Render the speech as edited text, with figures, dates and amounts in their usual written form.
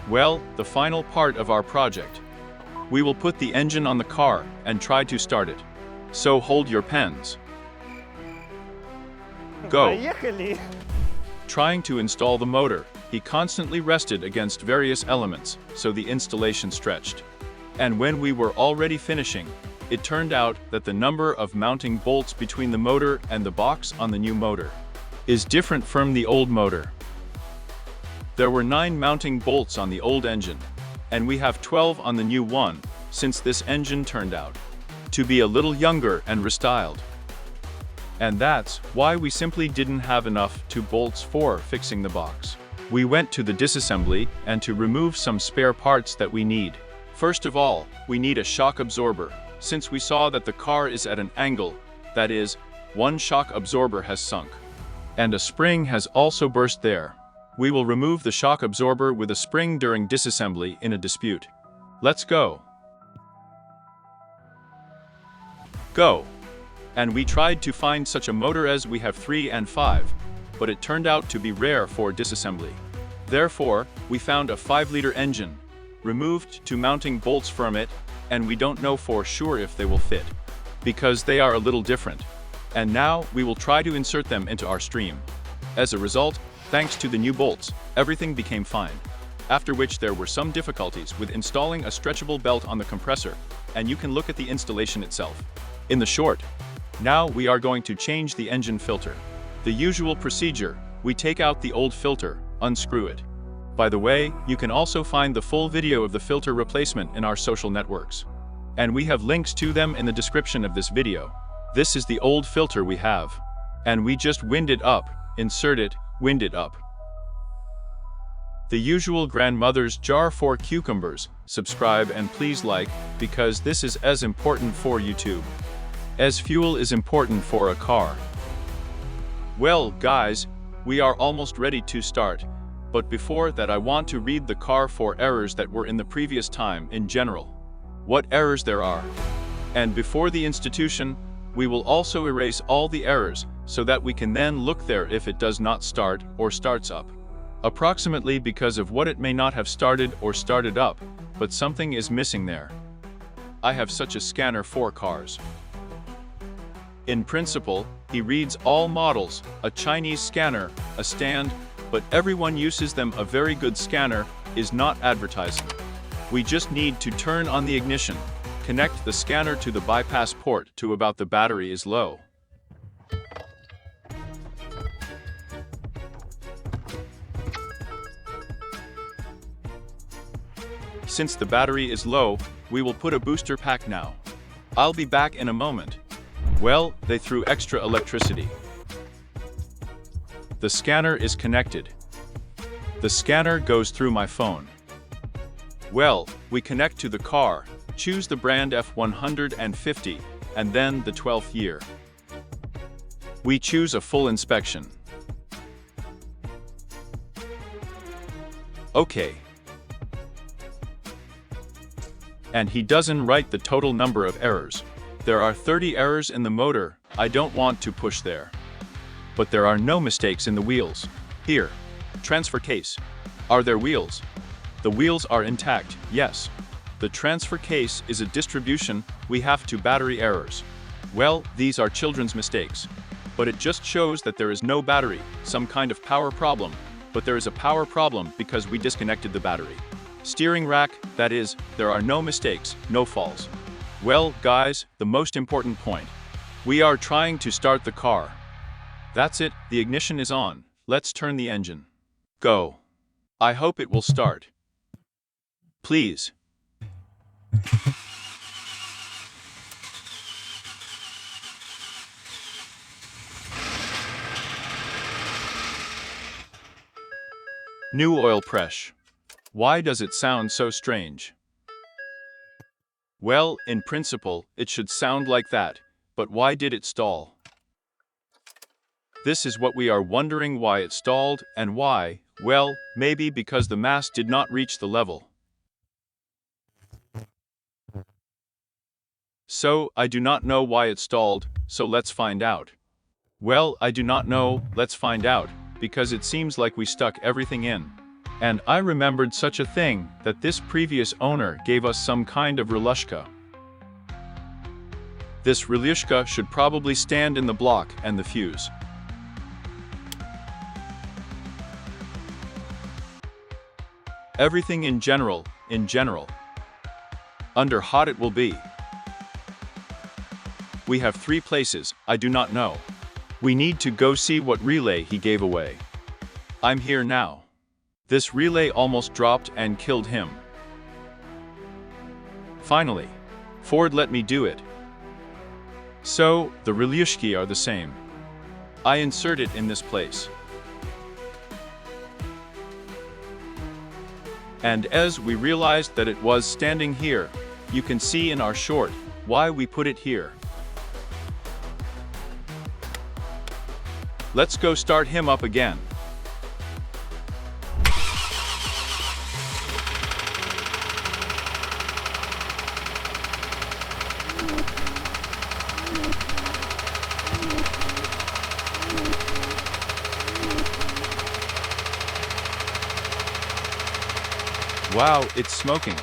Well, the final part of our project. We will put the engine on the car and try to start it. So hold your pens. Go. Поехали! Trying to install the motor, he constantly rested against various elements, so the installation stretched. And when we were already finishing, it turned out that the number of mounting bolts between the motor and the box on the new motor is different from the old motor. There were 9 mounting bolts on the old engine, and we have 12 on the new one, since this engine turned out to be a little younger and restyled. And that's why we simply didn't have enough bolts for fixing the box. We went to the disassembly and to remove some spare parts that we need. First of all, we need a shock absorber, since we saw that the car is at an angle, that is, one shock absorber has sunk. And a spring has also burst there. We will remove the shock absorber with a spring during disassembly in a dispute. Let's go. Go. And we tried to find such a motor as we have 3 and 5, but it turned out to be rare for disassembly. Therefore, we found a 5-liter engine, removed 2 mounting bolts from it, and we don't know for sure if they will fit, because they are a little different. And now we will try to insert them into our stream. As a result, thanks to the new bolts, everything became fine. After which there were some difficulties with installing a stretchable belt on the compressor, and you can look at the installation itself. In the short, now we are going to change the engine filter. The usual procedure, we take out the old filter, unscrew it. By the way, you can also find the full video of the filter replacement in our social networks. And we have links to them in the description of this video. This is the old filter we have. And we just wind it up, insert it, wind it up. The usual grandmother's jar for cucumbers. Subscribe and please like, because this is as important for YouTube as fuel is important for a car. Well, guys, we are almost ready to start, but before that I want to read the car for errors that were in the previous time in general. What errors there are. And before the institution, we will also erase all the errors, so that we can then look there if it does not start or starts up. Approximately because of what it may not have started or started up, but something is missing there. I have such a scanner for cars. In principle, he reads all models, a Chinese scanner, a stand, but everyone uses them. A very good scanner is not advertising. We just need to turn on the ignition, connect the scanner to the bypass port to about the battery is low. Since the battery is low, we will put a booster pack now. I'll be back in a moment. Well, they threw extra electricity. The scanner is connected. The scanner goes through my phone. Well, we connect to the car, choose the brand F-150, and then the 12th year. We choose a full inspection. Okay. And he doesn't write the total number of errors. There are 30 errors in the motor. I don't want to push there. But there are no mistakes in the wheels. Here. Transfer case. Are there wheels? The wheels are intact, yes. The transfer case is a distribution. We have 2 battery errors. Well, these are children's mistakes. But it just shows that there is no battery, some kind of power problem. But there is a power problem because we disconnected the battery. Steering rack, that is, there are no mistakes, no falls. Well, guys, the most important point. We are trying to start the car. That's it, the ignition is on. Let's turn the engine. Go. I hope it will start. Please. New oil press. Why does it sound so strange? Well, in principle, it should sound like that, but why did it stall? This is what we are wondering, why it stalled, and why. Well, maybe because the mass did not reach the level. So, I do not know why it stalled, so let's find out. Well, I do not know, let's find out, because it seems like we stuck everything in. And I remembered such a thing, that this previous owner gave us some kind of relushka. This relushka should probably stand in the block and the fuse. Everything in general. Under hot it will be. We have 3 places, I do not know. We need to go see what relay he gave away. I'm here now. This relay almost dropped and killed him. Finally, Ford let me do it. So, the relushki are the same. I insert it in this place. And as we realized that it was standing here, you can see in our short why we put it here. Let's go start him up again. Wow, it's smoking.